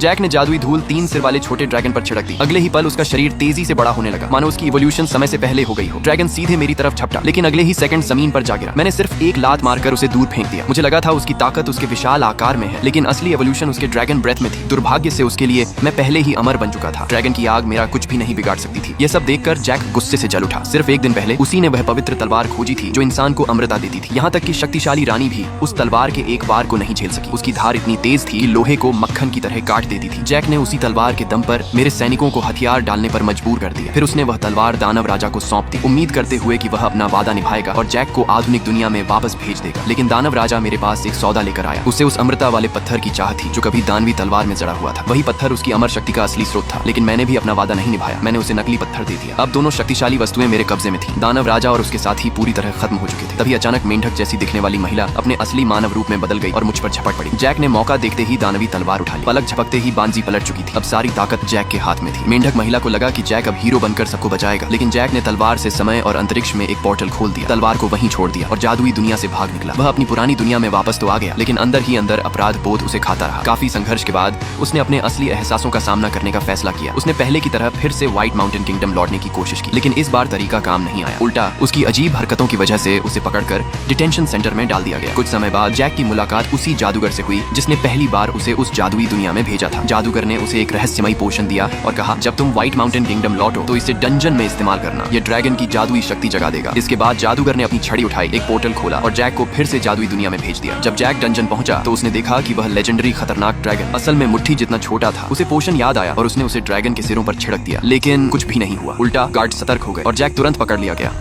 Jack ने जादुई धूल 3 सिर वाले छोटे ड्रैगन पर छिड़क दी। अगले ही पल उसका शरीर तेजी से बड़ा होने लगा, मानो उसकी इवोल्यूशन समय से पहले हो गई हो। ड्रैगन सीधे मेरी तरफ झपटा, लेकिन अगले ही सेकंड जमीन पर जा गिरा। मैंने सिर्फ एक लात मारकर उसे दूर फेंक दिया। मुझे लगा था उसकी ताकत उसके विशाल आकार में है, लेकिन असली एवोल्यूशन उसके ड्रैगन ब्रेथ में थी। दुर्भाग्य से उसके लिए मैं पहले ही अमर बन चुका था। ड्रैगन की आग मेरा कुछ भी नहीं बिगाड़ सकती थी। यह सब देखकर जैक गुस्से से जल उठा। सिर्फ एक दिन पहले उसी ने वह पवित्र तलवार खोजी थी जो इंसान को अमृता देती थी। यहाँ तक कि शक्तिशाली रानी भी उस तलवार के एक वार को नहीं झेल सकी। उसकी धार इतनी तेज थी कि लोहे को मक्खन की तरह काट देती थी। जैक ने उसी तलवार के दम पर मेरे सैनिकों को हथियार डालने पर मजबूर कर दिया। फिर उसने वह तलवार दानव राजा को सौंप दी, उम्मीद करते हुए कि वह अपना वादा निभाएगा और जैक को आधुनिक दुनिया में वापस भेज देगा। लेकिन दानव राजा मेरे पास एक सौदा लेकर आया। उसे उस अमृता वाले पत्थर की चाह थी जो कभी दानवी तलवार में जड़ा हुआ था। वही पत्थर उसकी अमर शक्ति का असली स्रोत था। लेकिन मैंने भी अपना वादा नहीं निभाया। मैंने उसे नकली पत्थर दे दिया। अब दोनों शक्तिशाली वस्तुएं मेरे कब्जे में थी। दानव राजा और उसके साथी पूरी तरह खत्म हो चुके थे। तभी अचानक मेंढक जैसी दिखने वाली महिला अपने असली मानव रूप में बदल गई और मुझ पर झपट पड़ी। जैक ने मौका देखते ही दानवी तलवार उठा ली। पलक झपकते ही बांजी पलट चुकी थी। अब सारी ताकत जैक के हाथ में थी। मेंढक महिला को लगा कि जैक अब हीरो बनकर सबको बचाएगा, लेकिन जैक ने तलवार से समय और अंतरिक्ष में एक पोर्टल खोल दिया। तलवार को वहीं छोड़ दिया और जादुई दुनिया से भाग निकला। वह अपनी पुरानी दुनिया में वापस तो आ गया, लेकिन अंदर ही अंदर अपराध बोध उसे खाता रहा। काफी संघर्ष के बाद उसने अपने असली एहसासों का सामना करने का फैसला किया। उसने पहले की तरह फिर से व्हाइट माउंटेन किंगडम लौटने की कोशिश की, लेकिन इस बार तरीका काम नहीं आया। उल्टा उसकी अजीब हरकतों की वजह से उसे पकड़कर डिटेंशन सेंटर में डाल दिया गया। कुछ समय बाद जैक की मुलाकात उसी जादूगर से हुई जिसने पहली बार उसे उस जादुई दुनिया में भेजा था। जादूगर ने उसे एक रहस्यमयी पोशन दिया और कहा, जब तुम व्हाइट माउंटेन किंगडम लौटो तो इसे डंजन में इस्तेमाल करना। ये ड्रैगन की जादुई शक्ति जगा देगा। इसके बाद जादूगर ने अपनी छड़ी उठाई, एक पोर्टल खोला और जैक को फिर से जादुई दुनिया में भेज दिया। जब जैक डंजन पहुंचा तो उसने देखा कि वह लेजेंडरी खतरनाक ड्रैगन असल में मुट्ठी जितना छोटा था। उसे पोशन याद आया और उसने उसे ड्रैगन के सिरों पर छिड़क दिया, लेकिन कुछ भी नहीं हुआ। उल्टा गार्ड सतर्क हो गए और जैक तुरंत पकड़ लिया गया।